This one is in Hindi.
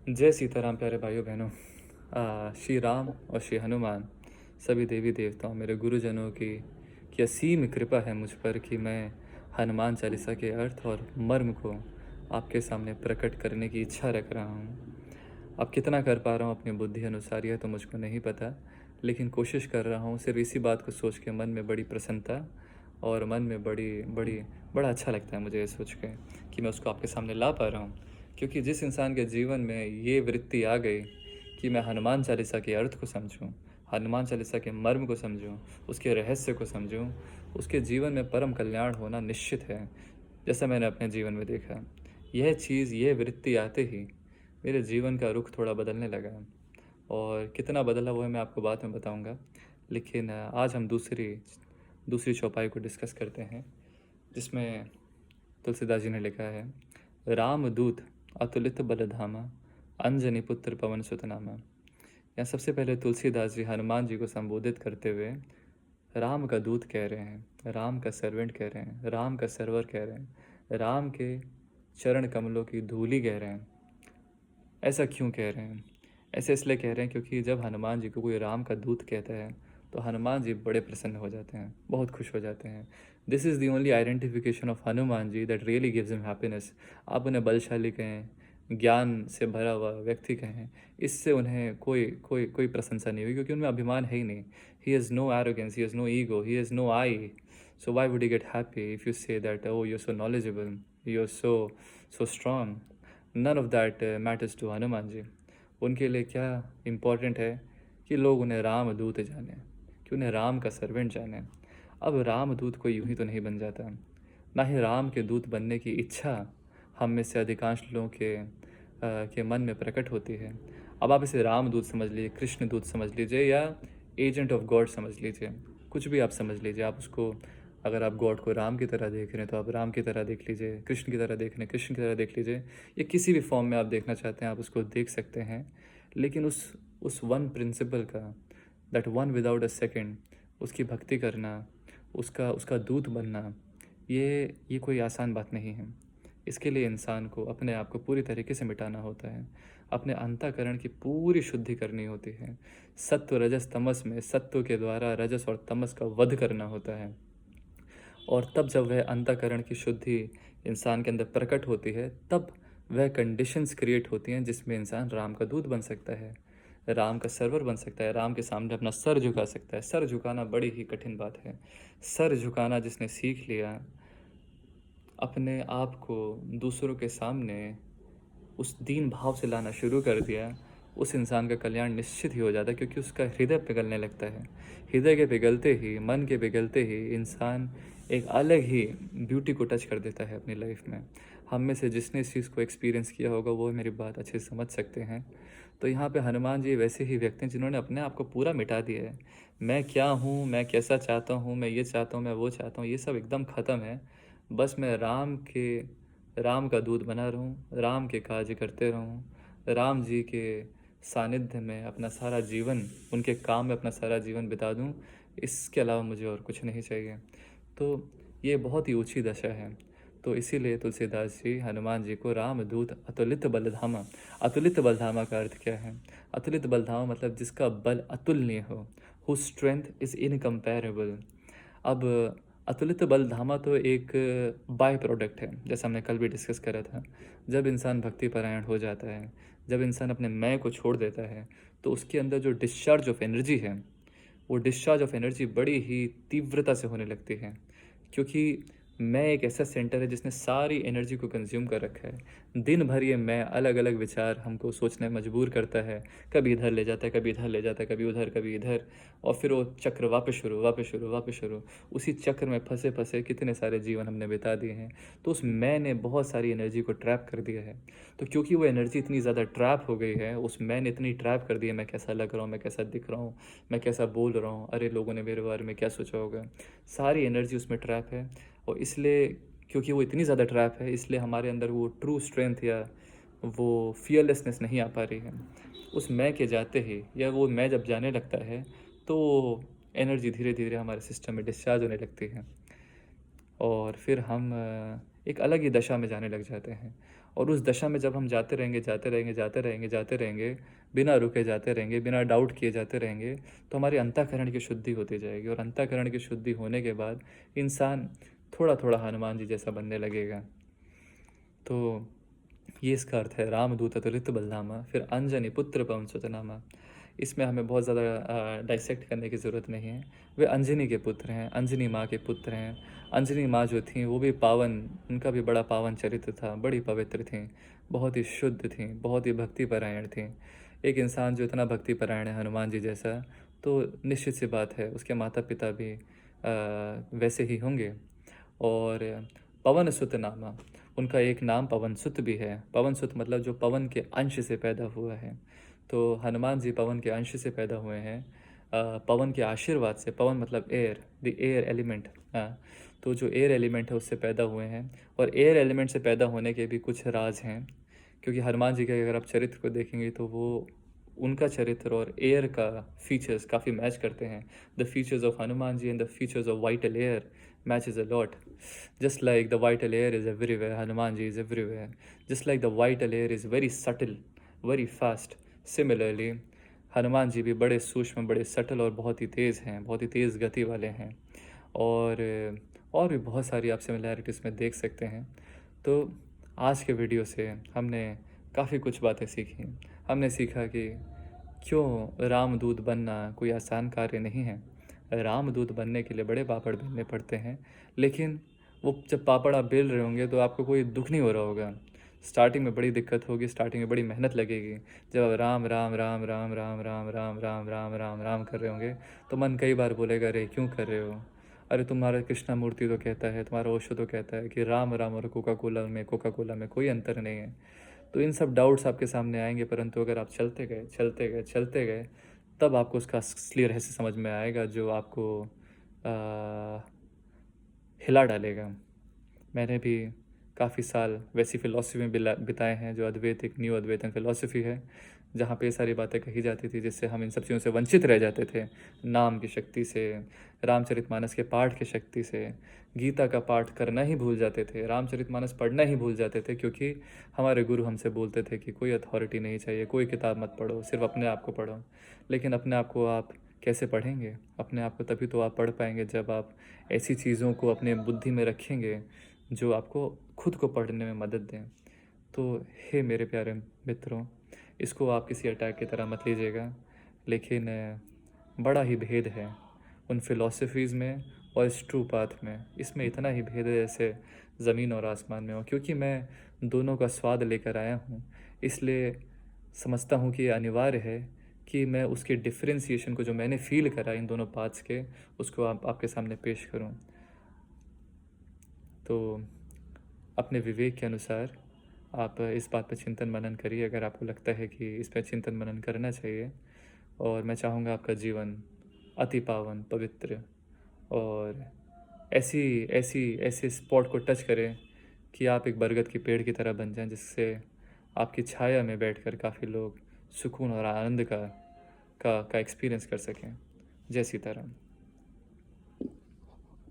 जय सीताराम प्यारे भाइयों बहनों। श्री राम और श्री हनुमान सभी देवी देवताओं मेरे गुरुजनों की असीम कृपा है मुझ पर कि मैं हनुमान चालीसा के अर्थ और मर्म को आपके सामने प्रकट करने की इच्छा रख रहा हूँ। अब कितना कर पा रहा हूँ अपनी बुद्धि अनुसार यह तो मुझको नहीं पता, लेकिन कोशिश कर रहा हूँ। सिर्फ इसी बात को सोच के मन में बड़ी प्रसन्नता और मन में बड़ी बड़ी बड़ा अच्छा लगता है मुझे ये सोच के कि मैं उसको आपके सामने ला पा रहा हूँ। क्योंकि जिस इंसान के जीवन में ये वृत्ति आ गई कि मैं हनुमान चालीसा के अर्थ को समझूं, हनुमान चालीसा के मर्म को समझूं, उसके रहस्य को समझूं, उसके जीवन में परम कल्याण होना निश्चित है। जैसा मैंने अपने जीवन में देखा, यह चीज़, यह वृत्ति आते ही मेरे जीवन का रुख थोड़ा बदलने लगा। और कितना बदला वो है मैं आपको बाद में बताऊंगा। लेकिन आज हम दूसरी दूसरी चौपाई को डिस्कस करते हैं, जिसमें तुलसीदास जी ने लिखा है, रामदूत अतुलित बलधामा, अंजनी पुत्र पवन सुत नामा। यहाँ सबसे पहले तुलसीदास जी हनुमान जी को संबोधित करते हुए राम का दूत कह रहे हैं, राम का सर्वेंट कह रहे हैं, राम का सर्वर कह रहे हैं, राम के चरण कमलों की धूली कह रहे हैं। ऐसा क्यों कह रहे हैं? ऐसे इसलिए कह रहे हैं क्योंकि जब हनुमान जी को कोई राम का दूत कहता है तो हनुमान जी बड़े प्रसन्न हो जाते हैं, बहुत खुश हो जाते हैं। This is the only identification of Hanuman ji that really gives him happiness. आप उन्हें बलशाली कहें, ज्ञान से भरा हुआ व्यक्ति कहें, इससे उन्हें कोई कोई कोई प्रशंसा नहीं हुई, क्योंकि उनमें अभिमान है ही नहीं। He has no arrogance, he has no ego, he has no I. So why would he get happy if you say that, oh, you're so knowledgeable, you're so strong? None of that matters to Hanuman ji. उनके लिए क्या इम्पोर्टेंट है कि लोग उन्हें रामदूत जाने, कि उन्हें राम का सर्वेंट जाने। अब रामदूत कोई यूं ही तो नहीं बन जाता, ना ही राम के दूत बनने की इच्छा हम में से अधिकांश लोगों के मन में प्रकट होती है। अब आप इसे रामदूत समझ लीजिए, कृष्ण दूत समझ लीजिए, या एजेंट ऑफ गॉड समझ लीजिए, कुछ भी आप समझ लीजिए। आप उसको, अगर आप गॉड को राम की तरह देख रहे हैं तो आप राम की तरह देख लीजिए, कृष्ण की तरह देख रहे हैं कृष्ण की तरह देख लीजिए, या किसी भी फॉर्म में आप देखना चाहते हैं आप उसको देख सकते हैं। लेकिन उस वन प्रिंसिपल का, that one without a second, उसकी भक्ति करना, उसका उसका दूत बनना, ये कोई आसान बात नहीं है। इसके लिए इंसान को अपने आप को पूरी तरीके से मिटाना होता है, अपने अंतःकरण की पूरी शुद्धि करनी होती है। सत्व रजस तमस में सत्व के द्वारा रजस और तमस का वध करना होता है। और तब जब वह अंतःकरण की शुद्धि इंसान के अंदर प्रकट होती है, तब वह कंडीशंस क्रिएट होती हैं जिसमें इंसान राम का दूत बन सकता है, राम का सर्वर बन सकता है, राम के सामने अपना सर झुका सकता है। सर झुकाना बड़ी ही कठिन बात है। सर झुकाना जिसने सीख लिया, अपने आप को दूसरों के सामने उस दीन भाव से लाना शुरू कर दिया, उस इंसान का कल्याण निश्चित ही हो जाता है, क्योंकि उसका हृदय पिघलने लगता है। हृदय के पिघलते ही, मन के पिघलते ही इंसान एक अलग ही ब्यूटी को टच कर देता है अपनी लाइफ में। हम में से जिसने इस चीज़ को एक्सपीरियंस किया होगा वो मेरी बात अच्छे से समझ सकते हैं। तो यहाँ पे हनुमान जी वैसे ही व्यक्ति हैं जिन्होंने अपने आप को पूरा मिटा दिया है। मैं क्या हूँ, मैं कैसा चाहता हूँ, मैं ये चाहता हूँ, मैं वो चाहता हूँ, ये सब एकदम ख़त्म है। बस मैं राम का दूत बना रहूं, राम के कार्य करते रहूं, राम जी के सानिध्य में अपना सारा जीवन, उनके काम में अपना सारा जीवन बिता दूं। इसके अलावा मुझे और कुछ नहीं चाहिए। तो ये बहुत ही ऊंची दशा है। तो इसीलिए तुलसीदास जी हनुमान जी को रामदूत अतुलित बलधामा, अतुलित बलधामा का अर्थ क्या है? अतुलित बलधामा मतलब जिसका बल अतुलनीय हो, हु स्ट्रेंथ इज़ इनकम्पेरेबल। अब अतुलित बलधामा तो एक बाय प्रोडक्ट है, जैसा हमने कल भी डिस्कस करा था। जब इंसान भक्ति परायण हो जाता है, जब इंसान अपने मैं को छोड़ देता है, तो उसके अंदर जो डिस्चार्ज ऑफ एनर्जी है, वो डिस्चार्ज ऑफ एनर्जी बड़ी ही तीव्रता से होने लगती है। क्योंकि मैं एक ऐसा सेंटर है जिसने सारी एनर्जी को कंज्यूम कर रखा है। दिन भर ये मैं अलग अलग विचार हमको सोचने मजबूर करता है। कभी इधर ले जाता है, कभी इधर ले जाता है, कभी उधर, कभी इधर। और फिर वो चक्र वापस शुरू, वापस शुरू, वापस शुरू। उसी चक्र में फंसे फंसे कितने सारे जीवन हमने बिता दिए हैं। तो उस मैं ने बहुत सारी एनर्जी को ट्रैप कर दिया है। तो क्योंकि वो एनर्जी इतनी ज़्यादा ट्रैप हो गई है, उस मैं ने इतनी ट्रैप कर दी है, मैं कैसा लग रहा हूँ, मैं कैसा दिख रहा हूँ, मैं कैसा बोल रहा हूँ, अरे लोगों ने मेरे बारे में क्या सोचा होगा, सारी एनर्जी उसमें ट्रैप है। और इसलिए, क्योंकि वो इतनी ज़्यादा ट्रैप है, इसलिए हमारे अंदर वो ट्रू स्ट्रेंथ या वो फियरलेसनेस नहीं आ पा रही है। उस मैं के जाते ही, या वो मैं जब जाने लगता है, तो एनर्जी धीरे धीरे हमारे सिस्टम में डिस्चार्ज होने लगती है। और फिर हम एक अलग ही दशा में जाने लग जाते हैं। और उस दशा में जब हम जाते रहेंगे, जाते रहेंगे, जाते रहेंगे, जाते रहेंगे, बिना रुके जाते रहेंगे, बिना डाउट किए जाते रहेंगे, तो हमारी अंतःकरण की शुद्धि होती जाएगी और अंतःकरण की शुद्धि होने के बाद इंसान थोड़ा-थोड़ा हनुमान जी जैसा बनने लगेगा। तो ये इसका अर्थ है रामदूत अतुलित बलधामा, फिर अंजनी पुत्र पवन सुत नामा। इसमें हमें बहुत ज़्यादा डाइसेक्ट करने की ज़रूरत नहीं है। वे अंजनी के पुत्र हैं, अंजनी माँ के पुत्र हैं। अंजनी माँ जो थीं वो भी पावन, उनका भी बड़ा पावन चरित्र था, बड़ी पवित्र थीं, बहुत ही शुद्ध थीं, बहुत ही भक्तिपरायण थीं। एक इंसान जो इतना भक्तिपरायण है हनुमान जी जैसा, तो निश्चित सी बात है उसके माता पिता भी वैसे ही होंगे। और पवन सुत नामा, उनका एक नाम पवन सुत भी है। पवन सुत मतलब जो पवन के अंश से पैदा हुआ है। तो हनुमान जी पवन के अंश से पैदा हुए हैं, पवन के आशीर्वाद से। पवन मतलब एयर, द एयर एलिमेंट। हाँ, तो जो एयर एलिमेंट है उससे पैदा हुए हैं। और एयर एलिमेंट से पैदा होने के भी कुछ राज हैं, क्योंकि हनुमान जी के अगर आप चरित्र को देखेंगे तो वो, उनका चरित्र और एयर का फीचर्स काफ़ी मैच करते हैं। The features of Hanuman ji and the features of vital air matches a lot. Just like the vital air is everywhere, Hanuman ji is everywhere. Just like the vital air is very subtle, very fast. Similarly, Hanuman ji भी बड़े सूक्ष्म, बड़े सटल और बहुत ही तेज़ हैं, बहुत ही तेज़ गति वाले हैं। और भी बहुत सारी आप सिमिलैरिटीज़ में देख सकते हैं। तो आज के वीडियो से हमने काफ़ी कुछ बातें सीखी। हमने सीखा कि क्यों रामदूत बनना कोई आसान कार्य नहीं है। रामदूत बनने के लिए बड़े पापड़ बेलने पड़ते हैं, लेकिन वो जब पापड़ आप बेल रहे होंगे तो आपको कोई दुख नहीं हो रहा होगा। स्टार्टिंग में बड़ी दिक्कत होगी, स्टार्टिंग में बड़ी मेहनत लगेगी। जब आप राम राम राम राम राम राम राम राम राम राम राम कर रहे होंगे तो मन कई बार बोलेगा, अरे क्यों कर रहे हो? अरे तुम्हारा कृष्णा मूर्ति तो कहता है, तुम्हारा ओशो तो कहता है कि राम राम और कोका कोला में कोई अंतर नहीं है। तो इन सब डाउट्स आपके सामने आएंगे, परंतु अगर आप चलते गए, चलते गए, चलते गए, तब आपको उसका असली रहस्य समझ में आएगा, जो आपको हिला डालेगा। मैंने भी काफ़ी साल वैसी फ़िलॉसफी में बिताए हैं जो अद्वैत, एक न्यू अद्वैतन फ़िलॉसफी है, जहाँ पे ये सारी बातें कही जाती थी जिससे हम इन सब चीज़ों से वंचित रह जाते थे। नाम की शक्ति से, रामचरितमानस के पाठ की शक्ति से, गीता का पाठ करना ही भूल जाते थे, रामचरितमानस पढ़ना ही भूल जाते थे, क्योंकि हमारे गुरु हमसे बोलते थे कि कोई अथॉरिटी नहीं चाहिए, कोई किताब मत पढ़ो, सिर्फ अपने आप को पढ़ो। लेकिन अपने आप को आप कैसे पढ़ेंगे? अपने आप को तभी तो आप पढ़ पाएंगे जब आप ऐसी चीज़ों को अपने बुद्धि में रखेंगे जो आपको खुद को पढ़ने में मदद दें। तो हे मेरे प्यारे मित्रों, इसको आप किसी अटैक की तरह मत लीजिएगा, लेकिन बड़ा ही भेद है उन फ़िलॉसफीज़ में और इस ट्रू पाथ में। इसमें इतना ही भेद है जैसे ज़मीन और आसमान में हो। क्योंकि मैं दोनों का स्वाद लेकर आया हूँ, इसलिए समझता हूँ कि ये अनिवार्य है कि मैं उसके डिफ़रेंशिएशन को, जो मैंने फ़ील करा इन दोनों पाथ्स के, उसको आपके सामने पेश करूँ। तो अपने विवेक के अनुसार आप इस बात पर चिंतन मनन करिए, अगर आपको लगता है कि इस पर चिंतन मनन करना चाहिए। और मैं चाहूँगा आपका जीवन अति पावन, पवित्र और ऐसी ऐसी ऐसे स्पॉट को टच करें कि आप एक बरगद के पेड़ की तरह बन जाएं, जिससे आपकी छाया में बैठकर काफ़ी लोग सुकून और आनंद का एक्सपीरियंस कर सकें। जय सीताराम।